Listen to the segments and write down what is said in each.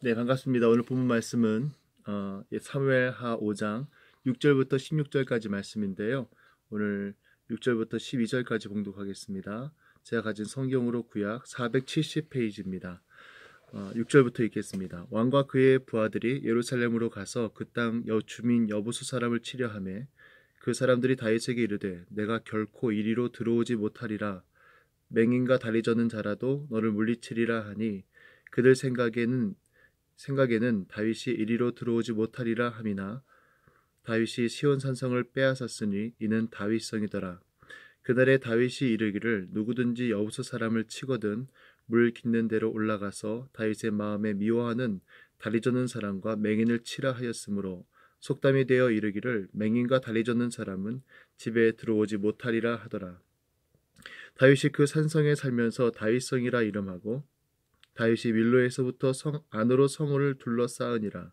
네, 반갑습니다. 오늘 본문 말씀은 사무엘하 5장 6절부터 16절까지 말씀인데요. 오늘 6절부터 12절까지 봉독하겠습니다. 제가 가진 성경으로 구약 470페이지입니다. 6절부터 읽겠습니다. 왕과 그의 부하들이 예루살렘으로 가서 그 땅 주민 여부수 사람을 치려 하매 그 사람들이 다윗에게 이르되 내가 결코 이리로 들어오지 못하리라. 맹인과 다리 저는 자라도 너를 물리치리라 하니 그들 생각에는 다윗이 이리로 들어오지 못하리라 함이나 다윗이 시온 산성을 빼앗았으니 이는 다윗성이더라. 그날에 다윗이 이르기를 누구든지 여호수 사람을 치거든 물 깃는 데로 올라가서 다윗의 마음에 미워하는 다리 저는 사람과 맹인을 치라 하였으므로 속담이 되어 이르기를 맹인과 다리 저는 사람은 집에 들어오지 못하리라 하더라. 다윗이 그 산성에 살면서 다윗성이라 이름하고 다윗이 밀로에서부터 성 안으로 성을 둘러싸으니라.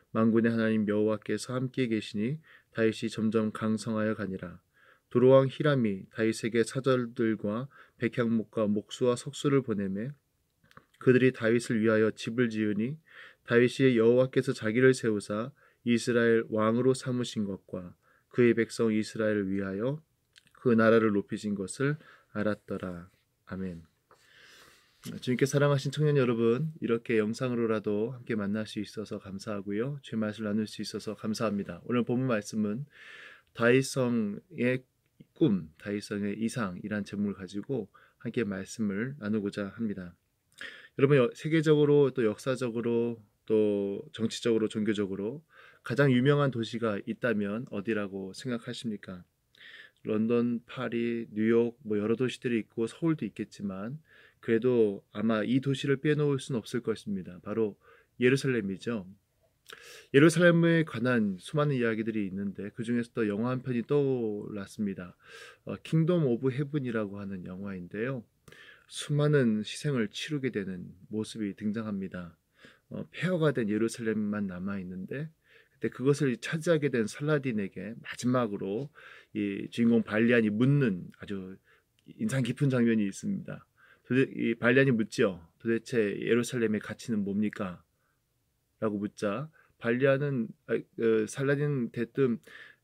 만군의 하나님 여호와께서 함께 계시니 다윗이 점점 강성하여 가니라. 두로왕 히람이 다윗에게 사절들과 백향목과 목수와 석수를 보내매 그들이 다윗을 위하여 집을 지으니 다윗이 여호와께서 자기를 세우사 이스라엘 왕으로 삼으신 것과 그의 백성 이스라엘을 위하여 그 나라를 높이신 것을 알았더라. 아멘. 주님께 사랑하신 청년 여러분, 이렇게 영상으로라도 함께 만날 수 있어서 감사하고요. 주의 말씀을 나눌 수 있어서 감사합니다. 오늘 본문 말씀은 다윗성의 꿈, 다윗성의 이상이란 제목을 가지고 함께 말씀을 나누고자 합니다. 여러분, 세계적으로 또 역사적으로 또 정치적으로 종교적으로 가장 유명한 도시가 있다면 어디라고 생각하십니까? 런던, 파리, 뉴욕 여러 도시들이 있고 서울도 있겠지만 그래도 아마 이 도시를 빼놓을 수는 없을 것입니다. 바로 예루살렘이죠. 예루살렘에 관한 수많은 이야기들이 있는데 그 중에서도 영화 한 편이 떠올랐습니다. 킹덤 오브 헤븐이라고 하는 영화인데요. 수많은 희생을 치르게 되는 모습이 등장합니다. 폐허가 된 예루살렘만 남아있는데 그때 그것을 차지하게 된 살라딘에게 마지막으로 이 주인공 발리안이 묻는 아주 인상 깊은 장면이 있습니다. 이 발리안이 묻지요. 도대체 예루살렘의 가치는 뭡니까? 라고 묻자 발리안은 살라딘 대뜸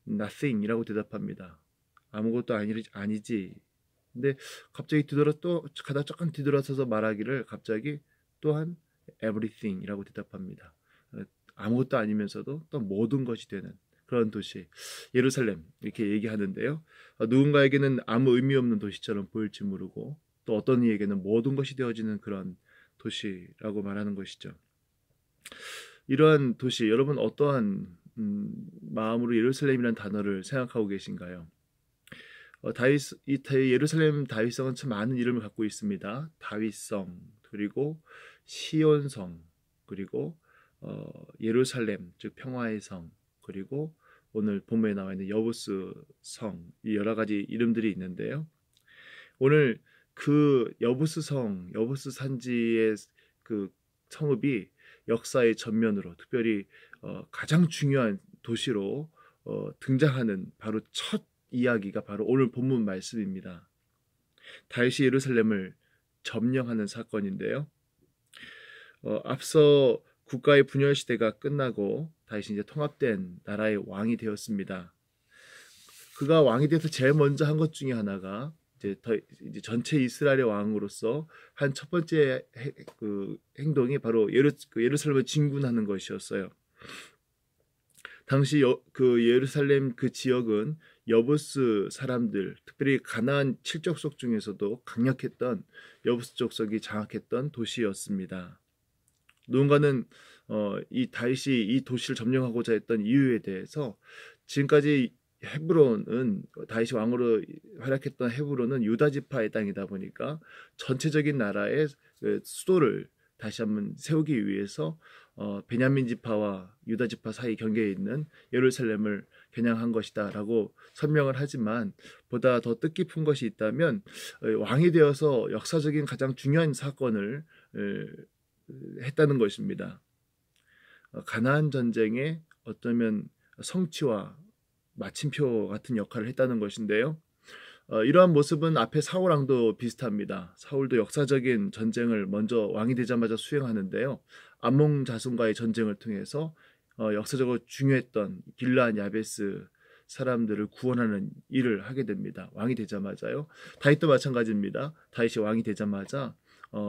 nothing이라고 대답합니다. 아무것도 아니지. 근데 갑자기 가다 조금 뒤돌아서서 말하기를 갑자기 또한 everything이라고 대답합니다. 아무것도 아니면서도 또 모든 것이 되는 그런 도시 예루살렘 이렇게 얘기하는데요. 누군가에게는 아무 의미 없는 도시처럼 보일지 모르고 또 어떤 이에게는 모든 것이 되어지는 그런 도시라고 말하는 것이죠. 이러한 도시 여러분 어떠한 마음으로 예루살렘이라는 단어를 생각하고 계신가요? 예루살렘 다윗성은 참 많은 이름을 갖고 있습니다. 다윗성 그리고 시온성 그리고 예루살렘 즉 평화의 성 그리고 오늘 본문에 나와 있는 여부스 성 이 여러 가지 이름들이 있는데요. 오늘 그 여부스 성 여부스 산지의 그 성읍이 역사의 전면으로 특별히 가장 중요한 도시로 등장하는 바로 첫 이야기가 바로 오늘 본문 말씀입니다. 다윗이 예루살렘을 점령하는 사건인데요. 앞서 국가의 분열 시대가 끝나고 다윗이 이제 통합된 나라의 왕이 되었습니다. 그가 왕이 돼서 제일 먼저 한 것 중에 하나가 이제 전체 이스라엘의 왕으로서 한 첫 번째 행동이 바로 예루살렘을 진군하는 것이었어요. 당시 예루살렘 그 지역은 여부스 사람들, 특별히 가나안 7족속 중에서도 강력했던 여부스 족속이 장악했던 도시였습니다. 누군가는 이 다윗이 이 도시를 점령하고자 했던 이유에 대해서 지금까지 헤브론은 다윗이 왕으로 활약했던 헤브론은 유다 지파의 땅이다 보니까 전체적인 나라의 수도를 다시 한번 세우기 위해서 베냐민 지파와 유다 지파 사이 경계에 있는 예루살렘을 겨냥한 것이다라고 설명을 하지만 보다 더 뜻깊은 것이 있다면 왕이 되어서 역사적인 가장 중요한 사건을 했다는 것입니다. 가나안 전쟁의 어쩌면 성취와 마침표 같은 역할을 했다는 것인데요. 이러한 모습은 앞에 사울왕도 비슷합니다. 사울도 역사적인 전쟁을 먼저 왕이 되자마자 수행하는데요. 암몬 자손과의 전쟁을 통해서 역사적으로 중요했던 길르앗 야베스 사람들을 구원하는 일을 하게 됩니다. 왕이 되자마자요. 다윗도 마찬가지입니다. 다윗이 왕이 되자마자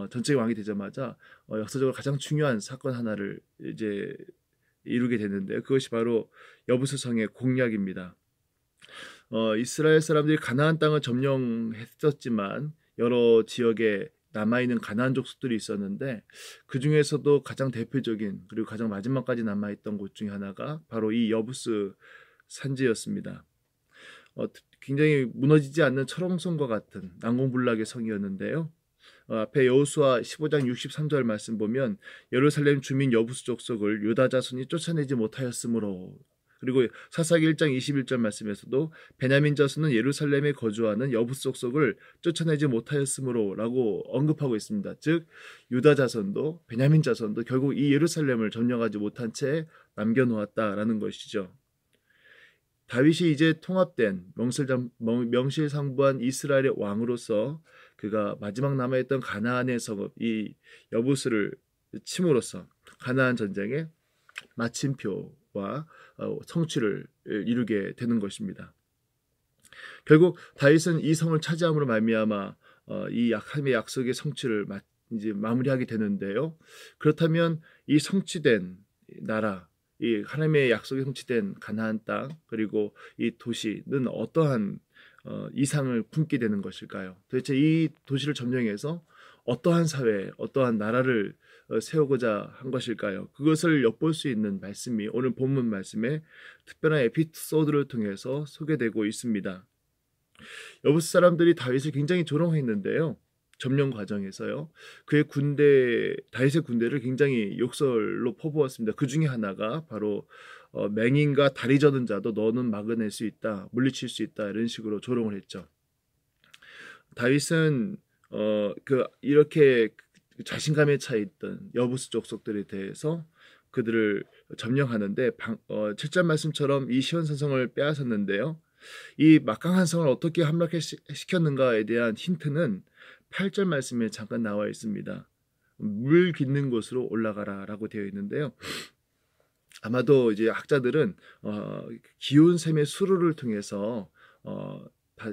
전적인 왕이 되자마자 역사적으로 가장 중요한 사건 하나를 이제 이루게 되는데요. 그것이 바로 여부수성의 공략입니다. 이스라엘 사람들이 가나안 땅을 점령했었지만 여러 지역에 남아있는 가나안 족속들이 있었는데 그 중에서도 가장 대표적인 그리고 가장 마지막까지 남아있던 곳 중에 하나가 바로 이 여부스 산지였습니다. 굉장히 무너지지 않는 철옹성과 같은 난공불락의 성이었는데요. 앞에 여호수아 15장 63절 말씀 보면 예루살렘 주민 여부수 족속을 유다 자손이 쫓아내지 못하였으므로, 그리고 사사기 1장 21절 말씀에서도 베냐민 자손은 예루살렘에 거주하는 여부수 족속을 쫓아내지 못하였으므로 라고 언급하고 있습니다. 즉 유다 자손도 베냐민 자손도 결국 이 예루살렘을 점령하지 못한 채 남겨놓았다라는 것이죠. 다윗이 이제 통합된 명실상부한 이스라엘의 왕으로서 그가 마지막 남아있던 가나안의 성읍 이 여부스를 침으로써 가나안 전쟁의 마침표와 성취를 이루게 되는 것입니다. 결국 다윗은 이 성을 차지함으로 말미암아 이 하나님의 약속의 성취를 이제 마무리하게 되는데요. 그렇다면 이 성취된 나라, 이 하나님의 약속이 성취된 가나안 땅 그리고 이 도시는 어떠한 이상을 품게 되는 것일까요? 도대체 이 도시를 점령해서 어떠한 사회, 어떠한 나라를 세우고자 한 것일까요? 그것을 엿볼 수 있는 말씀이 오늘 본문 말씀에 특별한 에피소드를 통해서 소개되고 있습니다. 여부스 사람들이 다윗을 굉장히 조롱했는데요. 점령 과정에서요. 다윗의 군대를 굉장히 욕설로 퍼부었습니다. 그 중에 하나가 바로 맹인과 다리 저는 자도 너는 막아낼 수 있다, 물리칠 수 있다 이런 식으로 조롱을 했죠. 다윗은 이렇게 자신감에 차 있던 여부수 족속들에 대해서 그들을 점령하는데 7절 말씀처럼 이 시온산성을 빼앗았는데요. 이 막강한 성을 어떻게 함락시켰는가에 대한 힌트는 8절 말씀에 잠깐 나와 있습니다. 물 깃는 곳으로 올라가라 라고 되어 있는데요. 아마도 이제 학자들은 기온 샘의 수로를 통해서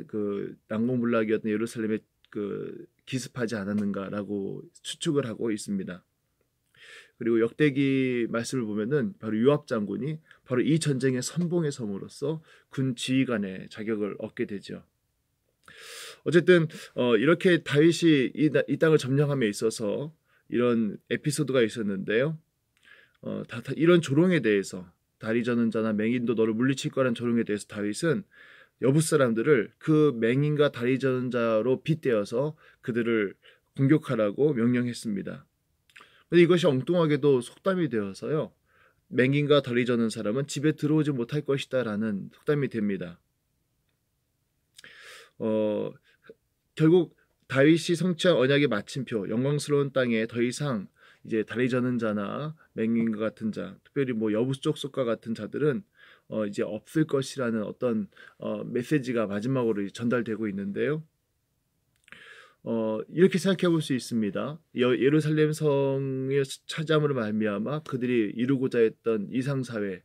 그 난공불락이었던 예루살렘에 기습하지 않았는가라고 추측을 하고 있습니다. 그리고 역대기 말씀을 보면은 바로 요압 장군이 바로 이 전쟁의 선봉에 섬으로써 군 지휘관의 자격을 얻게 되죠. 어쨌든 이렇게 다윗이 이 땅을 점령함에 있어서 이런 에피소드가 있었는데요. 이런 조롱에 대해서 다리 저는 자나 맹인도 너를 물리칠 거라는 조롱에 대해서 다윗은 여부스 사람들을 그 맹인과 다리 저는 자로 빗대어서 그들을 공격하라고 명령했습니다. 근데 이것이 엉뚱하게도 속담이 되어서요. 맹인과 다리 저는 사람은 집에 들어오지 못할 것이다 라는 속담이 됩니다. 결국 다윗이 성취한 언약의 마침표, 영광스러운 땅에 더 이상 이제 다리 저는 자나 맹인과 같은 자, 특별히 뭐 여부수 족속과 같은 자들은 이제 없을 것이라는 어떤 메시지가 마지막으로 전달되고 있는데요. 이렇게 생각해 볼 수 있습니다. 예루살렘 성의 차지함으로 말미암아 그들이 이루고자 했던 이상사회,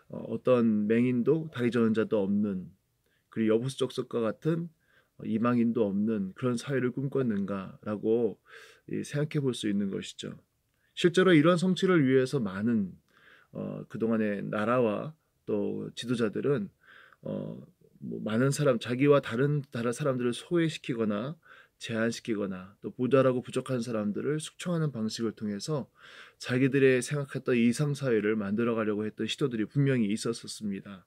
어떤 맹인도 다리 저는 자도 없는, 그리고 여부수 족속과 같은 이방인도 없는 그런 사회를 꿈꿨는가라고 생각해 볼 수 있는 것이죠. 실제로 이런 성취를 위해서 많은 그동안의 나라와 또 지도자들은 많은 자기와 다른 사람들을 소외시키거나 제한시키거나 또 모자라고 부족한 사람들을 숙청하는 방식을 통해서 자기들의 생각했던 이상사회를 만들어가려고 했던 시도들이 분명히 있었습니다.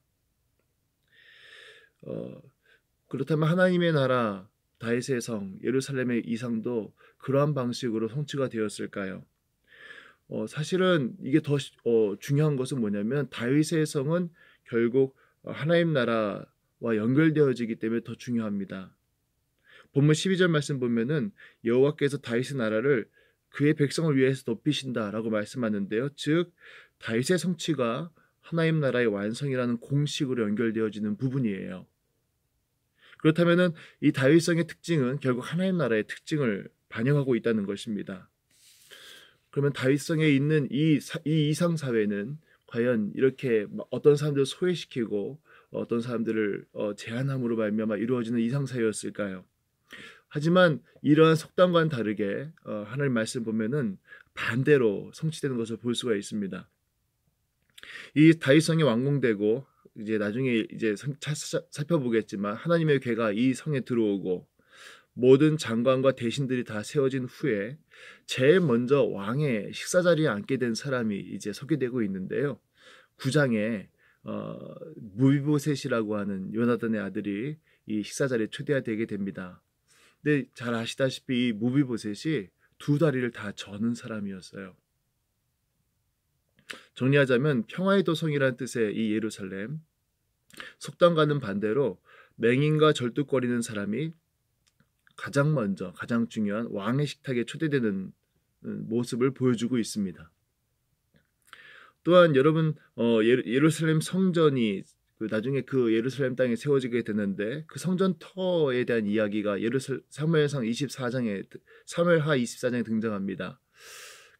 그렇다면 하나님의 나라, 다윗의 성, 예루살렘의 이상도 그러한 방식으로 성취가 되었을까요? 사실은 이게 더 중요한 것은 뭐냐면 다윗의 성은 결국 하나님 나라와 연결되어지기 때문에 더 중요합니다. 본문 12절 말씀 보면은 여호와께서 다윗의 나라를 그의 백성을 위해서 높이신다라고 말씀하는데요. 즉 다윗의 성취가 하나님 나라의 완성이라는 공식으로 연결되어지는 부분이에요. 그렇다면은 이 다윗성의 특징은 결국 하나님 나라의 특징을 반영하고 있다는 것입니다. 그러면 다윗성에 있는 이 이상 사회는 과연 이렇게 어떤 사람들을 소외시키고 어떤 사람들을 제한함으로 말미암아 이루어지는 이상 사회였을까요? 하지만 이러한 속담과는 다르게 하나님 말씀 보면은 반대로 성취되는 것을 볼 수가 있습니다. 이 다윗성이 완공되고 이제 나중에 이제 살펴보겠지만 하나님의 궤가 이 성에 들어오고 모든 장관과 대신들이 다 세워진 후에 제일 먼저 왕의 식사 자리에 앉게 된 사람이 이제 소개되고 있는데요. 9장에 무비보셋이라고 하는 요나단의 아들이 이 식사 자리에 초대되게 됩니다. 근데 잘 아시다시피 이 무비보셋이 두 다리를 다 저는 사람이었어요. 정리하자면 평화의 도성이라는 뜻의 이 예루살렘, 속담과는 반대로 맹인과 절뚝거리는 사람이 가장 먼저 가장 중요한 왕의 식탁에 초대되는 모습을 보여주고 있습니다. 또한 여러분 예루살렘 성전이 나중에 그 예루살렘 땅에 세워지게 되는데 그 성전터에 대한 이야기가 사무엘상 24장에 사무엘하 24장에 등장합니다.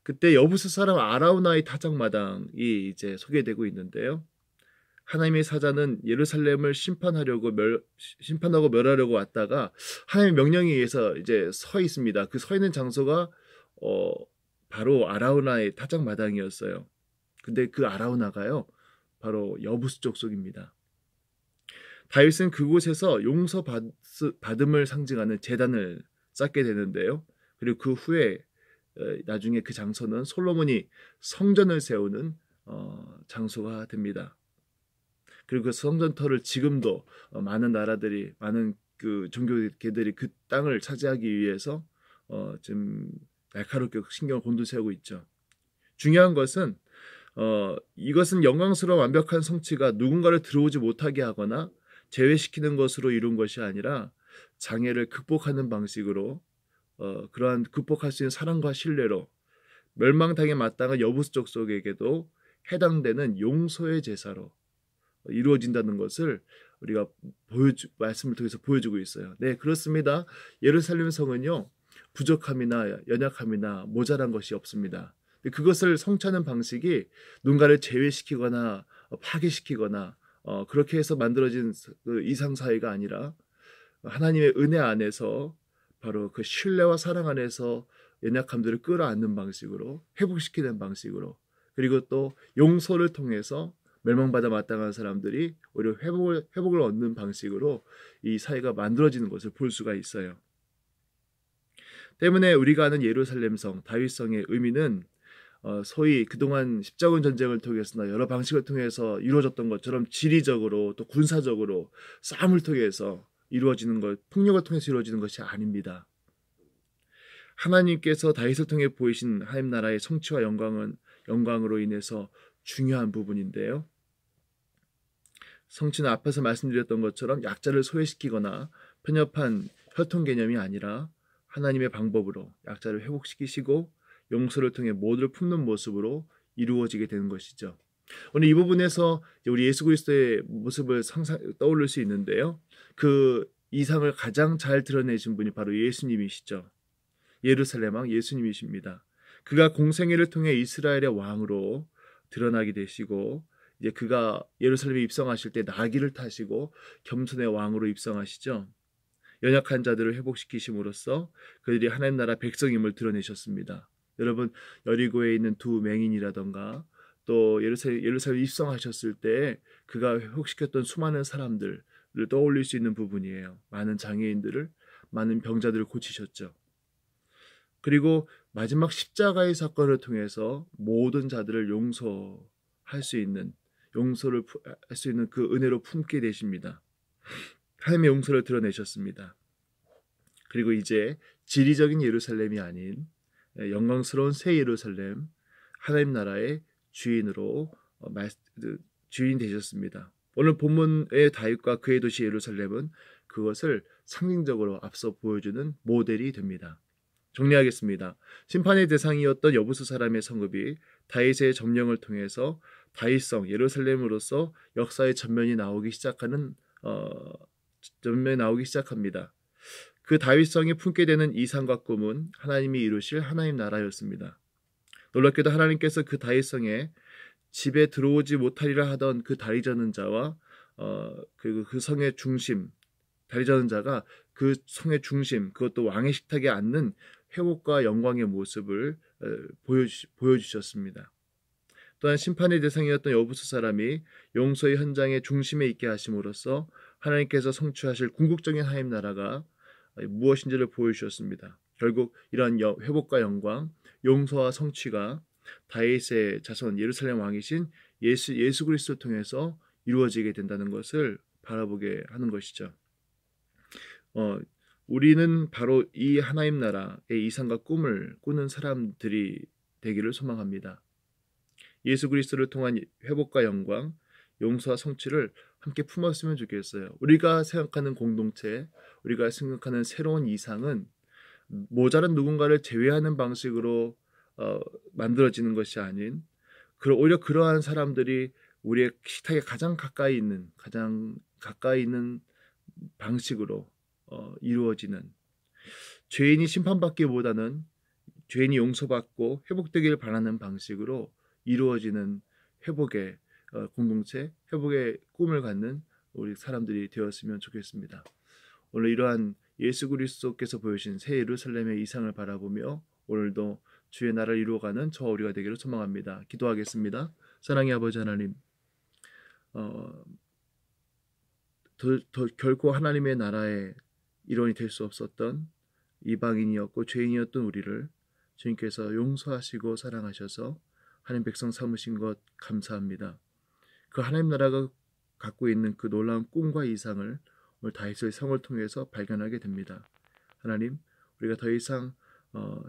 그때 여부스 사람 아라우나의 타작마당이 이제 소개되고 있는데요. 하나님의 사자는 예루살렘을 심판하고 멸하려고 왔다가 하나님의 명령에 의해서 이제 서 있습니다. 그 서 있는 장소가 바로 아라우나의 타작마당이었어요. 근데 그 아라우나가요, 바로 여부스 족속입니다. 다윗은 그곳에서 용서받음을 상징하는 제단을 쌓게 되는데요. 그리고 그 후에 나중에 그 장소는 솔로몬이 성전을 세우는 장소가 됩니다. 그리고 그 성전터를 지금도 많은 나라들이 많은 그 종교계들이 그 땅을 차지하기 위해서 좀 날카롭게 신경을 곤두세우고 있죠. 중요한 것은 이것은 영광스러운 완벽한 성취가 누군가를 들어오지 못하게 하거나 제외시키는 것으로 이룬 것이 아니라 장애를 극복하는 방식으로 그러한 극복할 수 있는 사랑과 신뢰로 멸망당에 마땅한 여부스 족속에게도 해당되는 용서의 제사로 이루어진다는 것을 우리가 말씀을 통해서 보여주고 있어요. 네, 그렇습니다. 예루살렘 성은요, 부족함이나 연약함이나 모자란 것이 없습니다. 그것을 성취하는 방식이 누군가를 제외시키거나 파괴시키거나 그렇게 해서 만들어진 그 이상사회가 아니라 하나님의 은혜 안에서 바로 그 신뢰와 사랑 안에서 연약함들을 끌어안는 방식으로 회복시키는 방식으로 그리고 또 용서를 통해서 멸망받아 마땅한 사람들이 오히려 회복을 얻는 방식으로 이 사회가 만들어지는 것을 볼 수가 있어요. 때문에 우리가 아는 예루살렘성, 다윗성의 의미는 소위 그동안 십자군 전쟁을 통해서나 여러 방식을 통해서 이루어졌던 것처럼 지리적으로 또 군사적으로 싸움을 통해서 이루어지는 것, 폭력을 통해서 이루어지는 것이 아닙니다. 하나님께서 다윗을 통해 보이신 하나님 나라의 성취와 영광으로 인해서 중요한 부분인데요. 성취는 앞에서 말씀드렸던 것처럼 약자를 소외시키거나 편협한 혈통 개념이 아니라 하나님의 방법으로 약자를 회복시키시고 용서를 통해 모두를 품는 모습으로 이루어지게 되는 것이죠. 오늘 이 부분에서 우리 예수 그리스도의 모습을 떠올릴 수 있는데요. 그 이상을 가장 잘 드러내신 분이 바로 예수님이시죠. 예루살렘 왕 예수님이십니다. 그가 공생애를 통해 이스라엘의 왕으로 드러나게 되시고 이제 그가 예루살렘에 입성하실 때 나귀를 타시고 겸손의 왕으로 입성하시죠. 연약한 자들을 회복시키심으로써 그들이 하나님 나라 백성임을 드러내셨습니다. 여러분 여리고에 있는 두 맹인이라던가 또 예루살렘에 입성하셨을 때 그가 회복시켰던 수많은 사람들을 떠올릴 수 있는 부분이에요. 많은 장애인들을 많은 병자들을 고치셨죠. 그리고 마지막 십자가의 사건을 통해서 모든 자들을 용서할 수 있는 용서를 할 수 있는 그 은혜로 품게 되십니다. 하나님의 용서를 드러내셨습니다. 그리고 이제 지리적인 예루살렘이 아닌 영광스러운 새 예루살렘 하나님 나라의 주인으로 주인 되셨습니다. 오늘 본문의 다윗과 그의 도시 예루살렘은 그것을 상징적으로 앞서 보여주는 모델이 됩니다. 정리하겠습니다. 심판의 대상이었던 여부스 사람의 성읍이 다윗의 점령을 통해서 다윗성 예루살렘으로서 역사의 전면이 나오기 시작하는 전면에 나오기 시작합니다. 그 다윗성이 품게 되는 이상과 꿈은 하나님이 이루실 하나님 나라였습니다. 놀랍게도 하나님께서 그 다윗성에 집에 들어오지 못하리라 하던 그 다리 저는 자와 그 성의 중심, 다리 저는 자가 그 성의 중심, 그것도 왕의 식탁에 앉는 회복과 영광의 모습을 보여주셨습니다. 또한 심판의 대상이었던 여부수 사람이 용서의 현장의 중심에 있게 하심으로써 하나님께서 성취하실 궁극적인 하나님 나라가 무엇인지를 보여주셨습니다. 결국 이러한 회복과 영광, 용서와 성취가 다윗의 자손 예루살렘 왕이신 예수 그리스도를 통해서 이루어지게 된다는 것을 바라보게 하는 것이죠. 우리는 바로 이 하나님 나라의 이상과 꿈을 꾸는 사람들이 되기를 소망합니다. 예수 그리스도를 통한 회복과 영광, 용서와 성취를 함께 품었으면 좋겠어요. 우리가 생각하는 공동체, 우리가 생각하는 새로운 이상은 모자란 누군가를 제외하는 방식으로 만들어지는 것이 아닌, 오히려 그러한 사람들이 우리의 식탁에 가장 가까이 있는 방식으로 이루어지는, 죄인이 심판받기보다는 죄인이 용서받고 회복되기를 바라는 방식으로 이루어지는 회복의 공동체, 회복의 꿈을 갖는 우리 사람들이 되었으면 좋겠습니다. 오늘 이러한 예수 그리스도께서 보여주신 새 예루살렘의 이상을 바라보며 오늘도 주의 나라를 이루어가는 저와 우리가 되기를 소망합니다. 기도하겠습니다. 사랑의 아버지 하나님, 결코 하나님의 나라의 일원이 될 수 없었던 이방인이었고 죄인이었던 우리를 주님께서 용서하시고 사랑하셔서 하나님 백성 삼으신 것 감사합니다. 그 하나님 나라가 갖고 있는 그 놀라운 꿈과 이상을 오늘 다윗의 성을 통해서 발견하게 됩니다. 하나님, 우리가 더 이상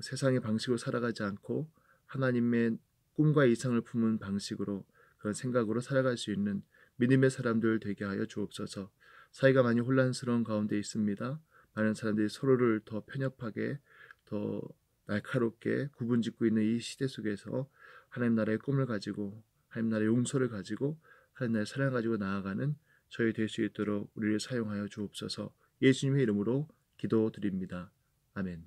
세상의 방식으로 살아가지 않고 하나님의 꿈과 이상을 품은 방식으로, 그런 생각으로 살아갈 수 있는 믿음의 사람들 되게 하여 주옵소서. 사회가 많이 혼란스러운 가운데 있습니다. 많은 사람들이 서로를 더 편협하게, 더 날카롭게 구분짓고 있는 이 시대 속에서 하나님 나라의 꿈을 가지고, 하나님 나라의 용서를 가지고, 하나님 나라의 사랑을 가지고 나아가는 저희 될 수 있도록 우리를 사용하여 주옵소서. 예수님의 이름으로 기도드립니다. 아멘.